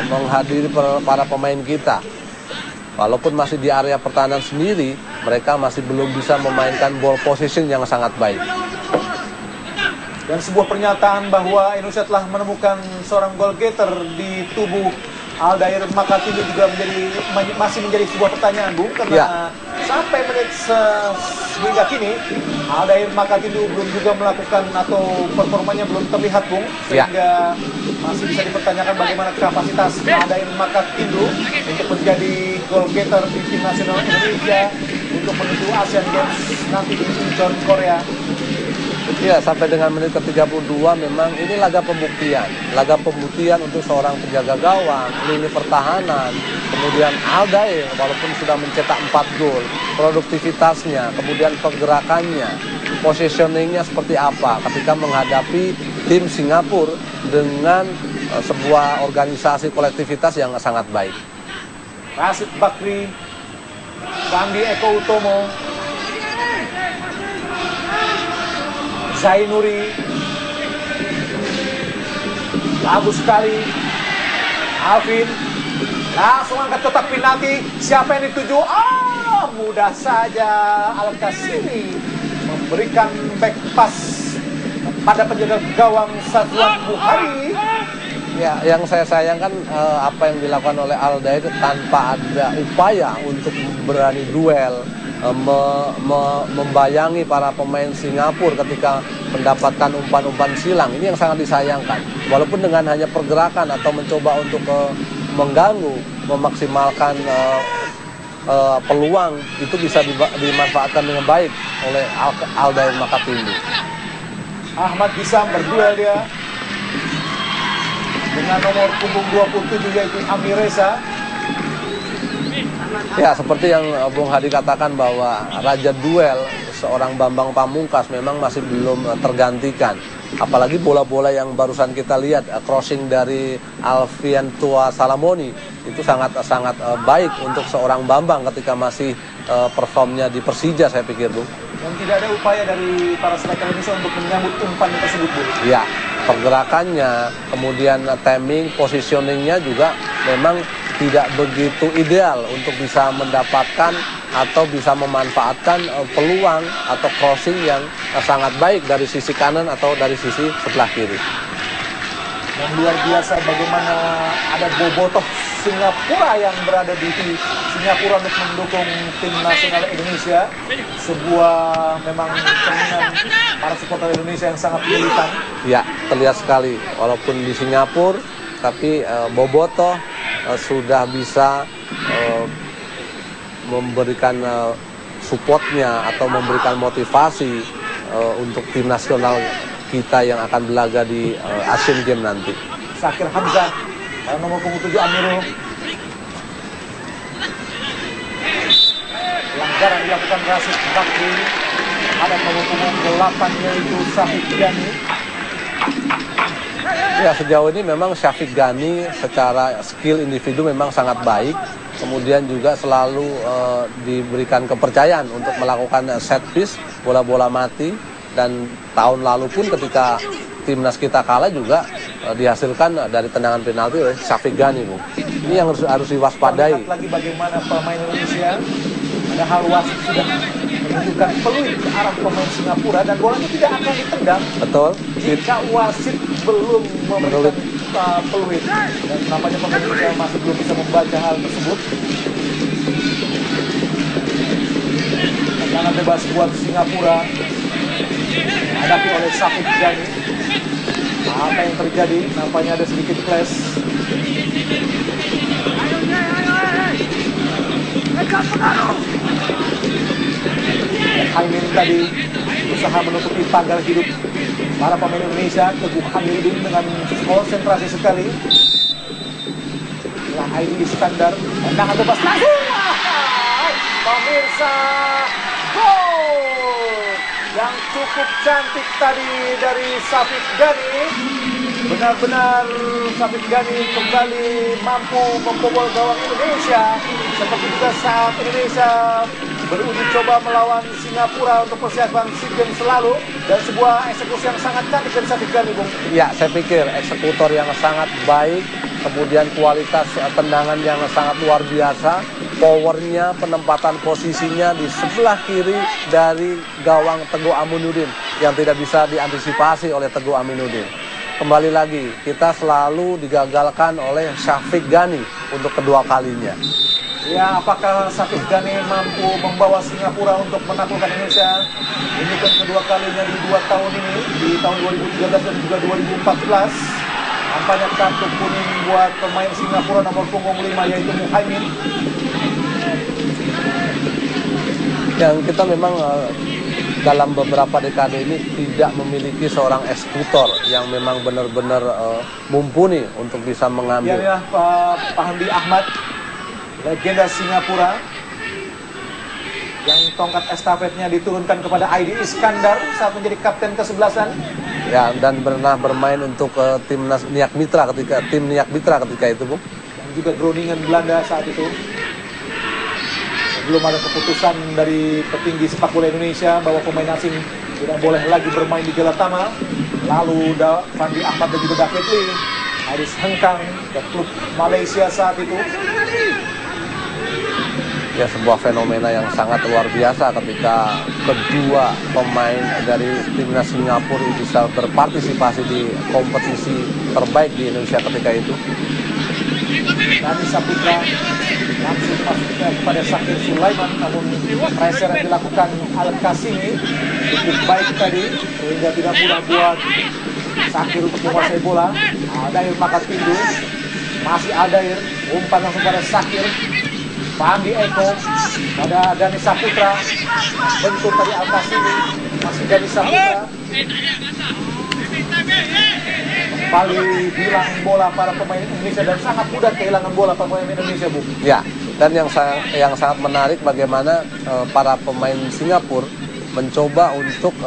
menghadiri para pemain kita. Walaupun masih di area pertahanan sendiri, mereka masih belum bisa memainkan ball position yang sangat baik. Dan sebuah pernyataan bahwa Indonesia telah menemukan seorang goal getter di tubuh Aldair Makatindo juga masih menjadi sebuah pertanyaan, Bung, karena sampai menit hingga kini Aldair Makatindo belum juga melakukan atau performanya belum terlihat, Bung, sehingga masih bisa dipertanyakan bagaimana kapasitas Aldair Makatindo untuk menjadi goal getter di tim nasional Indonesia untuk menuju Asian Games nanti di Incheon, Korea. Ya, sampai dengan menit ke-32 memang ini laga pembuktian. Laga pembuktian untuk seorang penjaga gawang, lini pertahanan, kemudian Aldair walaupun sudah mencetak 4 gol, produktivitasnya, kemudian pergerakannya, positioningnya seperti apa ketika menghadapi tim Singapura dengan sebuah organisasi kolektivitas yang sangat baik. Rashid Bakri, Sandi Eko Utomo, Zainuri, bagus sekali. Alvin langsung angkat kotak penalti. Siapa yang dituju? Mudah saja Al-Kasimi memberikan back pass pada penjaga gawang Safwan Buhari. Ya, yang saya sayangkan apa yang dilakukan oleh Aldair tanpa ada upaya untuk berani duel, membayangi para pemain Singapura ketika mendapatkan umpan-umpan silang. Ini yang sangat disayangkan. Walaupun dengan hanya pergerakan atau mencoba untuk mengganggu, memaksimalkan peluang, itu bisa dimanfaatkan dengan baik oleh Aldair Makatindo. Ahmad Hisam berduel dia dengan nomor punggung 27 yaitu Amir Reza. Ya, seperti yang Bung Hadi katakan bahwa raja duel seorang Bambang Pamungkas memang masih belum tergantikan. Apalagi bola-bola yang barusan kita lihat, crossing dari Alfian Tua Salamoni, itu sangat baik untuk seorang Bambang ketika masih performnya di Persija, saya pikir, Bung. Dan tidak ada upaya dari para striker Indonesia untuk menyambut umpan tersebut, Bung. Ya, pergerakannya, kemudian timing, positioningnya juga memang tidak begitu ideal untuk bisa mendapatkan atau bisa memanfaatkan peluang atau crossing yang sangat baik dari sisi kanan atau dari sisi sebelah kiri. Dan luar biasa bagaimana ada bobotoh Singapura yang berada di Singapura untuk mendukung tim nasional Indonesia. Sebuah memang cerminan para supporter Indonesia yang sangat militan. Ya, terlihat sekali walaupun di Singapura, tapi bobotoh sudah bisa memberikan supportnya atau memberikan motivasi untuk tim nasional kita yang akan berlaga di Asian Games nanti. Sakir Hamzah, nomor punggung 7 Amirul. Pelanggaran dilakukan Rashid Bakri ada nomor punggung 8 yaitu Syafiq Gani. Ya, sejauh ini memang Syafiq Gani secara skill individu memang sangat baik. Kemudian juga selalu diberikan kepercayaan untuk melakukan set piece, bola-bola mati. Dan tahun lalu pun ketika timnas kita kalah juga dihasilkan dari tendangan penalti oleh Syafiq Gani, Bung. Ini yang harus diwaspadai. Lihat lagi bagaimana pemain Indonesia, padahal wasit sudah menunjukkan peluit ke arah pemain Singapura dan bolanya tidak akan ditendang. Betul. Jika wasit belum memberikan peluit, dan nampaknya pemain Indonesia masih belum bisa membaca hal tersebut. Tendangan bebas buat Singapura dihadapi oleh Syafiq Gani. Apa yang terjadi? Nampaknya ada sedikit clash. Haimin tadi berusaha menutupi pagar hidup para pemain Indonesia. Teguh Hamiduddin dengan konsentrasi sekali. Inilah Aidi Iskandar. Tendangan bebas langsung. Pemirsa, gol yang cukup cantik tadi dari Syafiq Gani. Benar-benar Syafiq Gani kembali mampu membobol gawang Indonesia. Seperti juga saat Indonesia beruji coba melawan Singapura untuk persiapan SEA Games selalu. Dan sebuah eksekusi yang sangat cantik dari Syafiq Gani, Bung. Ya, saya pikir eksekutor yang sangat baik kemudian kualitas tendangan yang sangat luar biasa, powernya, penempatan posisinya di sebelah kiri dari gawang Teguh Aminuddin yang tidak bisa diantisipasi oleh Teguh Aminuddin. Kembali lagi, kita selalu digagalkan oleh Syafiq Ghani untuk kedua kalinya. Ya, apakah Syafiq Ghani mampu membawa Singapura untuk menaklukkan Indonesia? Ini kan kedua kalinya di 2 tahun ini, di tahun 2013 dan juga 2014. Nampaknya kartu kuning buat pemain Singapura nomor punggung 5 yaitu Muhaimin. Yang kita memang dalam beberapa dekade ini tidak memiliki seorang eksekutor yang memang benar-benar mumpuni untuk bisa mengambil. Ya, Pak Handi Ahmad, legenda Singapura, yang tongkat estafetnya diturunkan kepada Aidi Iskandar saat menjadi kapten ke-11-an. Ya, dan pernah bermain untuk timnas Niak Mitra tim Niak Mitra ketika itu, Bung. Dan juga Groningen Belanda saat itu. Belum ada keputusan dari petinggi sepak bola Indonesia bahwa pemain asing tidak boleh lagi bermain di Galatama. Lalu Fandi Ahmad dan juga David Lee harus hengkang ke klub Malaysia saat itu. Ya, sebuah fenomena yang sangat luar biasa ketika kedua pemain dari timnas Singapura bisa berpartisipasi di kompetisi terbaik di Indonesia ketika itu. Dani Saputra langsung masuk kepada Sakir Sulaiman, namun pressure yang dilakukan Al-Kasimi cukup baik tadi sehingga tidak mudah buat Sakir untuk menguasai bola. Adair Makatpindu, masih Adair, umpan langsung pada Sakir. Pandi Eko pada Dani Saputra, bentuk tadi Al-Kasimi, masih Dani Saputra. Kembali bilang bola para pemain Indonesia dan sangat mudah kehilangan bola para pemain Indonesia, Bu. Ya, dan yang sangat menarik bagaimana para pemain Singapura mencoba untuk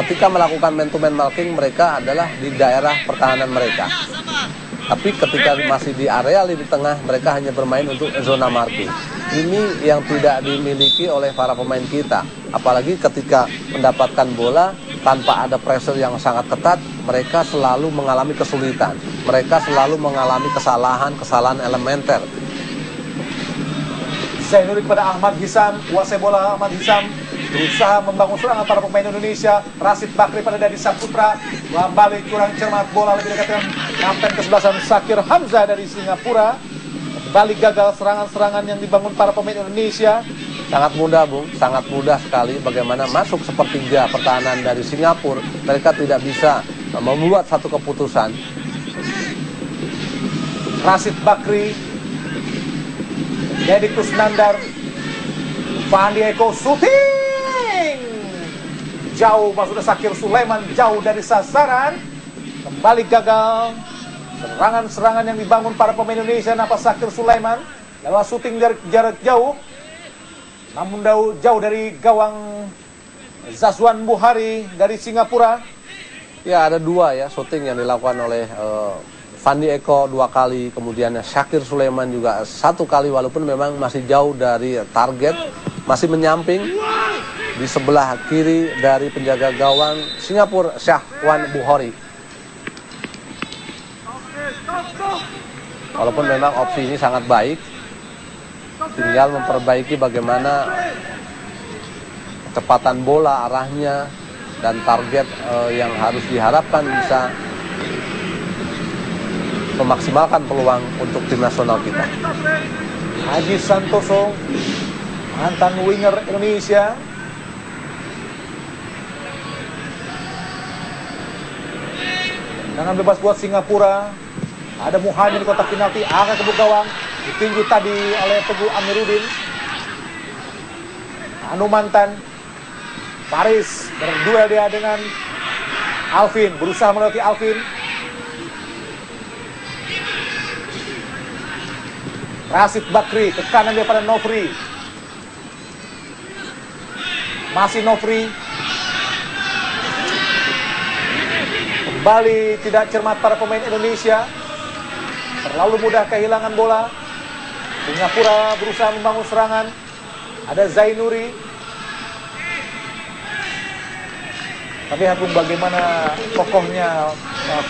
ketika melakukan man-to-man marking mereka adalah di daerah pertahanan mereka. Tapi ketika masih di area lini tengah mereka hanya bermain untuk zona marking. Ini yang tidak dimiliki oleh para pemain kita. Apalagi ketika mendapatkan bola tanpa ada pressure yang sangat ketat, mereka selalu mengalami kesulitan. Mereka selalu mengalami kesalahan elementer. Zainuddin kepada Ahmad Hisam, kuasai bola Ahmad Hisam, berusaha membangun serangan para pemain Indonesia. Rashid Bakri pada Dani Saputra, balik kurang cermat, bola lebih dekat dengan kapten ke-11 Sakir Hamzah dari Singapura. Kembali gagal serangan-serangan yang dibangun para pemain Indonesia. Sangat mudah, Bung, sangat mudah sekali bagaimana masuk sepertiga pertahanan dari Singapura. Mereka tidak bisa membuat satu keputusan. Rashid Bakri, Dedi Kusnandar, Fandi Eko, shooting jauh, maksudnya Sakir Sulaiman jauh dari sasaran. Kembali gagal serangan-serangan yang dibangun para pemain Indonesia. Nampak Sakir Sulaiman lewat shooting dari jarak jauh, namun jauh dari gawang Zazwan Buhari dari Singapura. Ya, ada dua ya shooting yang dilakukan oleh Fandi Eko 2 kali, kemudian Syakir Sulaiman juga 1 kali, walaupun memang masih jauh dari target, masih menyamping di sebelah kiri dari penjaga gawang Singapura, Zazwan Buhari. Walaupun memang opsi ini sangat baik, tinggal memperbaiki bagaimana kecepatan bola, arahnya, dan target yang harus diharapkan bisa memaksimalkan peluang untuk tim nasional kita. Haji Santoso, mantan winger Indonesia, tendangan bebas buat Singapura. Ada Muhammad di kotak penalti, angkat ke gawang, ditinju tadi oleh Teguh Amiruddin. Mantan Paris berduel dia dengan Alvin, berusaha melewati Alvin. Rashid Bakri ke kanan dia pada Nofri. Masih Nofri. Kembali tidak cermat para pemain Indonesia. Terlalu mudah kehilangan bola. Singapura berusaha membangun serangan. Ada Zainuri. Tapi Agung, bagaimana kokohnya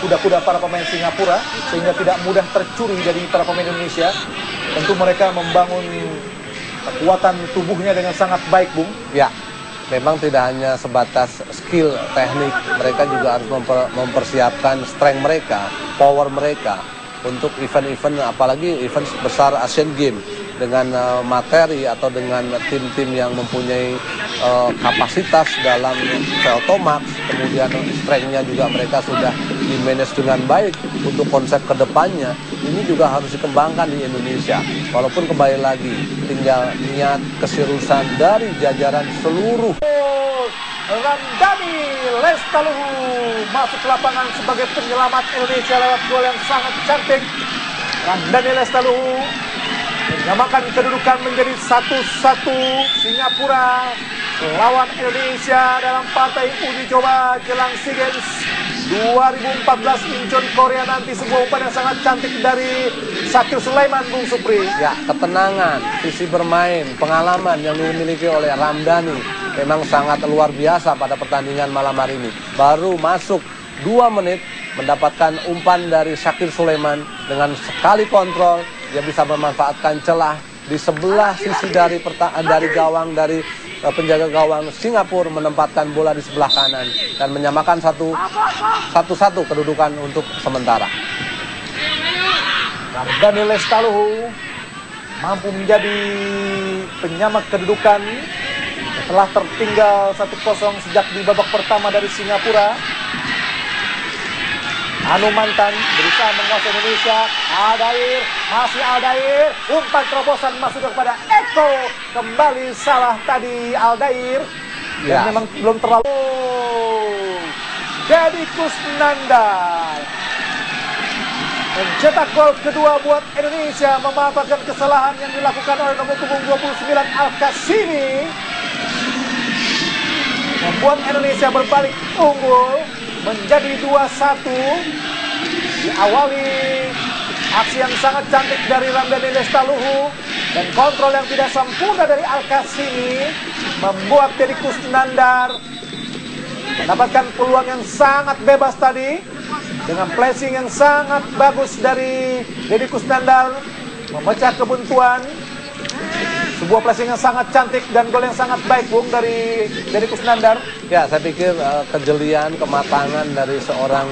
kuda-kuda para pemain Singapura sehingga tidak mudah tercuri dari para pemain Indonesia. Tentu mereka membangun kekuatan tubuhnya dengan sangat baik, Bung. Ya, memang tidak hanya sebatas skill teknik, mereka juga harus mempersiapkan strength mereka, power mereka untuk event-event, apalagi event besar Asian Games dengan materi atau dengan tim-tim yang mempunyai kapasitas dalam Veltomax, kemudian strength-nya juga mereka sudah di-manage dengan baik untuk konsep kedepannya. Ini juga harus dikembangkan di Indonesia. Walaupun kembali lagi tinggal niat keseriusan dari jajaran seluruh. Ramdhani Lestaluhu masuk ke lapangan sebagai penyelamat Indonesia lewat gol yang sangat cantik. Ramdhani Lestaluhu menyamakan kedudukan menjadi 1-1. Singapura lawan Indonesia dalam partai uji coba jelang SEA Games 2014 Incheon Korea nanti. Sebuah umpan yang sangat cantik dari Syakir Sulaiman, Bung Supri. Ya, ketenangan, visi bermain, pengalaman yang dimiliki oleh Ramdhani memang sangat luar biasa pada pertandingan malam hari ini. Baru masuk 2 menit mendapatkan umpan dari Syakir Sulaiman dengan sekali kontrol. Dia bisa memanfaatkan celah di sebelah sisi dari gawang, dari penjaga gawang Singapura, menempatkan bola di sebelah kanan dan menyamakan 1-1 kedudukan untuk sementara. Ramdhani Lestaluhu mampu menjadi penyamak kedudukan setelah tertinggal 1-0 sejak di babak pertama dari Singapura. Mantan berusaha menguasai Indonesia. Aldair, masih Aldair, umpan terobosan masuk kepada Eko. Kembali salah tadi Aldair. Dan Ya, memang belum terlalu. Deddy Kusnandar mencetak gol kedua buat Indonesia, memanfaatkan kesalahan yang dilakukan oleh nomor punggung 29 Al-Qasimi, membuat Indonesia berbalik unggul menjadi 2-1. Diawali aksi yang sangat cantik dari Ramdhani Lestaluhu dan kontrol yang tidak sempurna dari Al-Qasimi membuat Deddy Kusnandar mendapatkan peluang yang sangat bebas tadi dengan placing yang sangat bagus dari Deddy Kusnandar memecah kebuntuan. Sebuah placing yang sangat cantik dan gol yang sangat baik, Bung, dari Deddy Kusnandar. ya, saya pikir kejelian, kematangan dari seorang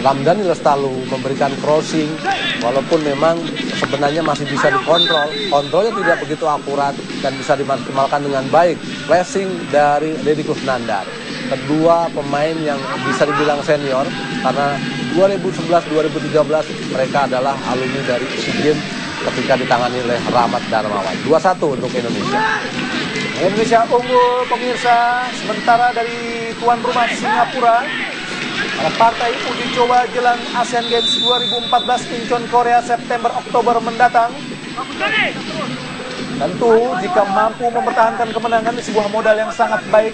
Ramdhani Lestaluhu memberikan crossing, walaupun memang sebenarnya masih bisa dikontrol. Kontrolnya tidak begitu akurat dan bisa dimaksimalkan dengan baik. Placing dari Deddy Kusnandar, kedua pemain yang bisa dibilang senior, karena 2011-2013 mereka adalah alumni dari SEA Games ketika ditangani oleh Rahmat Darmawan. 2-1 untuk Indonesia. Indonesia unggul, pemirsa, sementara dari tuan rumah Singapura pada partai uji coba jelang Asian Games 2014 Incheon Korea September-Oktober mendatang. Tentu jika mampu mempertahankan kemenangan di sebuah modal yang sangat baik